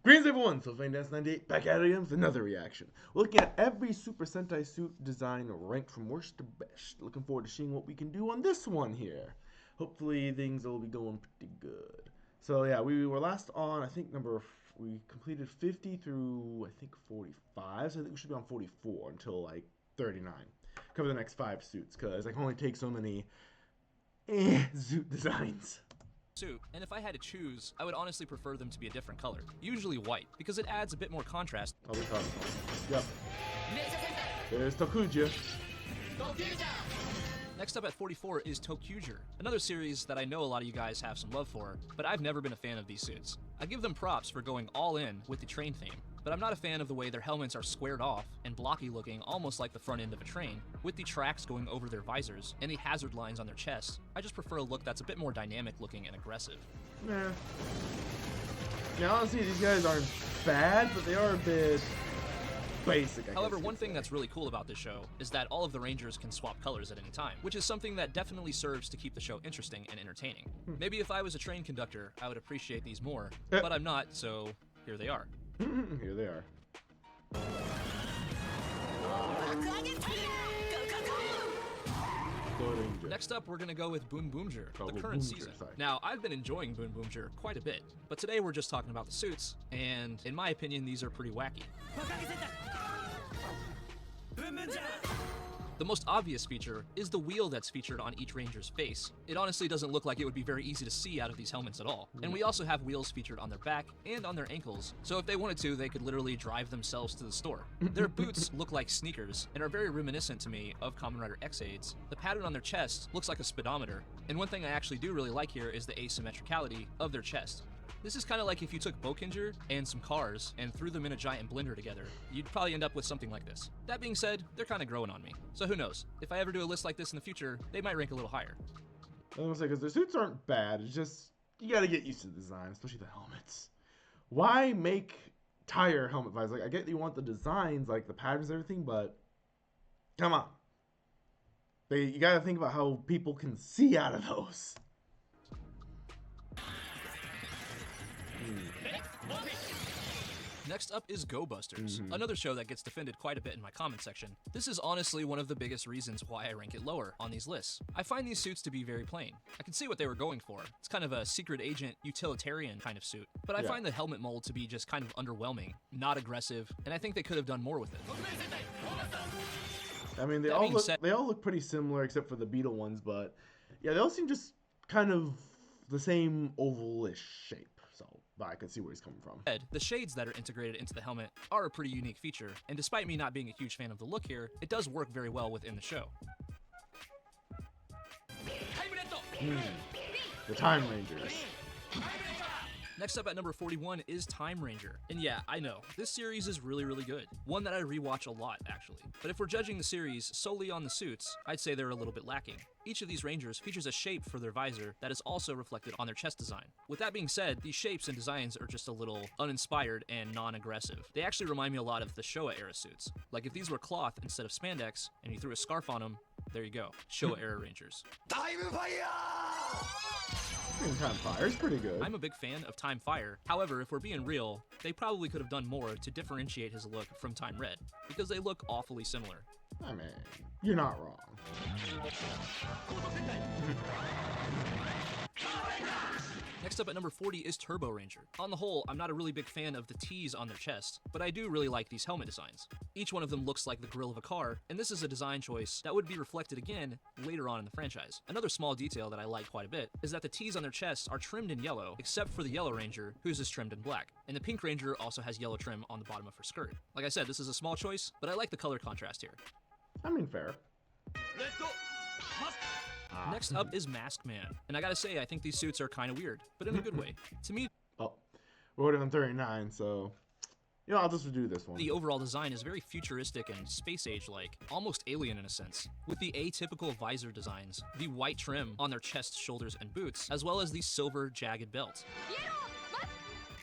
Greetings everyone, so Dance98 back at it again with another reaction. Looking at every Super Sentai suit design ranked from worst to best. Looking forward to seeing what we can do on this one here. Hopefully things will be going pretty good. So yeah, we were last on, I think we completed 50 through, I think 45, so I think we should be on 44 until like 39. Cover the next 5 suits, because I can only take so many suit designs. Suit, and if I had to choose, I would honestly prefer them to be a different color, usually white, because it adds a bit more contrast. Oh, we caught it. Yep. There's Tokuja. Next up at 44 is Tokuger, another series that I know a lot of you guys have some love for, but I've never been a fan of these suits. I give them props for going all in with the train theme, but I'm not a fan of the way their helmets are squared off and blocky looking, almost like the front end of a train, with the tracks going over their visors and the hazard lines on their chests. I just prefer a look that's a bit more dynamic looking and aggressive. Nah. Yeah, honestly, these guys aren't bad, but they are a bit basic. However, one thing that's really cool about this show is that all of the Rangers can swap colors at any time, which is something that definitely serves to keep the show interesting and entertaining. Maybe if I was a train conductor, I would appreciate these more, but I'm not, so here they are. Here they are. Next up, we're gonna go with Boom Boomger, the current season. Sorry. Now, I've been enjoying Boom Boomger quite a bit, but today we're just talking about the suits, and in my opinion, these are pretty wacky. The most obvious feature is the wheel that's featured on each Ranger's face. It honestly doesn't look like it would be very easy to see out of these helmets at all. And we also have wheels featured on their back and on their ankles, so if they wanted to, they could literally drive themselves to the store. Their boots look like sneakers and are very reminiscent to me of Kamen Rider X-Aids. The pattern on their chest looks like a speedometer, and one thing I actually do really like here is the asymmetricality of their chest. This is kind of like if you took Bokinger and some cars and threw them in a giant blender together. You'd probably end up with something like this. That being said, they're kind of growing on me. So who knows? If I ever do a list like this in the future, they might rank a little higher. I was gonna say, because their suits aren't bad, it's just, you gotta get used to the design, especially the helmets. Why make tire helmet visors? Like, I get you want the designs, like the patterns and everything, but come on. You gotta think about how people can see out of those. Next up is Go Busters, another show that gets defended quite a bit in my comment section. This is honestly one of the biggest reasons why I rank it lower on these lists. I find these suits to be very plain. I can see what they were going for. It's kind of a secret agent, utilitarian kind of suit, but I find the helmet mold to be just kind of underwhelming, not aggressive, and I think they could have done more with it. I mean, they all look pretty similar except for the Beetle ones, but yeah, they all seem just kind of the same oval-ish shape. So, but I can see where he's coming from. The shades that are integrated into the helmet are a pretty unique feature, and despite me not being a huge fan of the look here, it does work very well within the show. The Time Rangers. Next up at number 41 is Time Ranger. And yeah, I know, this series is really, really good. One that I rewatch a lot, actually. But if we're judging the series solely on the suits, I'd say they're a little bit lacking. Each of these Rangers features a shape for their visor that is also reflected on their chest design. With that being said, these shapes and designs are just a little uninspired and non-aggressive. They actually remind me a lot of the Showa era suits. Like if these were cloth instead of spandex, and you threw a scarf on them, there you go, Showa era Rangers. Time Fire is pretty good. I'm a big fan of Time Fire. However, if we're being real, they probably could have done more to differentiate his look from Time Red, because they look awfully similar. I mean, you're not wrong. Next up at number 40 is Turbo Ranger. On the whole, I'm not a really big fan of the T's on their chest, but I do really like these helmet designs. Each one of them looks like the grille of a car, and this is a design choice that would be reflected again later on in the franchise. Another small detail that I like quite a bit is that the T's on their chests are trimmed in yellow, except for the Yellow Ranger, whose is trimmed in black. And the Pink Ranger also has yellow trim on the bottom of her skirt. Like I said, this is a small choice, but I like the color contrast here. I mean, fair. Next up is Masked Man, and I gotta say, I think these suits are kind of weird, but in a good way. To me, oh, we're already on 39, so you know, I'll just redo this one. The overall design is very futuristic and space age-like, almost alien in a sense, with the atypical visor designs, the white trim on their chest, shoulders, and boots, as well as the silver jagged belt.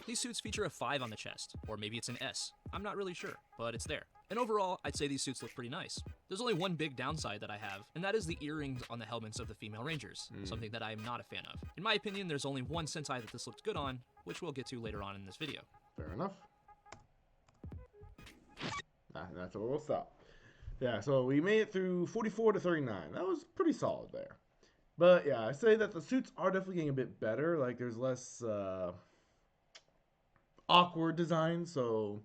These suits feature a 5 on the chest, or maybe it's an S. I'm not really sure, but it's there. And overall, I'd say these suits look pretty nice. There's only one big downside that I have, and that is the earrings on the helmets of the female Rangers, something that I am not a fan of. In my opinion, there's only one Sentai that this looked good on, which we'll get to later on in this video. Fair enough. That's where we'll stop. Yeah, so we made it through 44 to 39. That was pretty solid there. But yeah, I say that the suits are definitely getting a bit better. Like there's less awkward design. So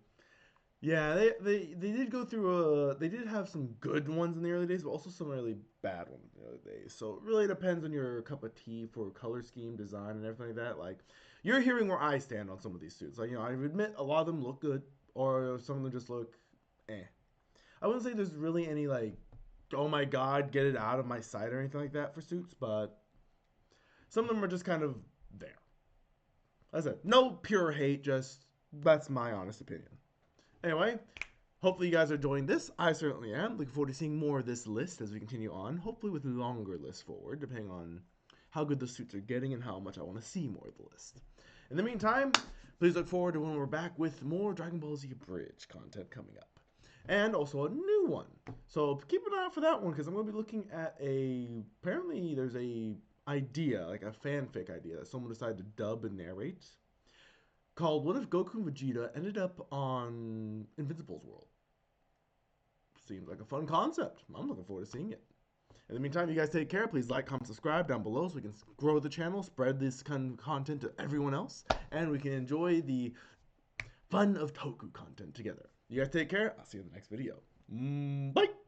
yeah, they did go through they did have some good ones in the early days, but also some really bad ones in the early days. So it really depends on your cup of tea for color scheme, design, and everything like that. Like you're hearing where I stand on some of these suits. Like I admit a lot of them look good, or some of them just look eh. I wouldn't say there's really any like, oh my god, get it out of my sight or anything like that for suits, but some of them are just kind of there. As I said, no pure hate, just that's my honest opinion. Anyway, hopefully you guys are enjoying this. I certainly am. Looking forward to seeing more of this list as we continue on, hopefully with longer lists forward, depending on how good the suits are getting and how much I want to see more of the list. In the meantime, please look forward to when we're back with more Dragon Ball Z Bridge content coming up. And also a new one. So keep an eye out for that one because I'm going to be looking at apparently there's a idea, like a fanfic idea that someone decided to dub and narrate called What If Goku and Vegeta Ended Up on Invincible's World? Seems like a fun concept. I'm looking forward to seeing it. In the meantime, you guys take care. Please like, comment, subscribe down below so we can grow the channel, spread this kind of content to everyone else, and we can enjoy the fun of Toku content together. You guys take care. I'll see you in the next video. Bye!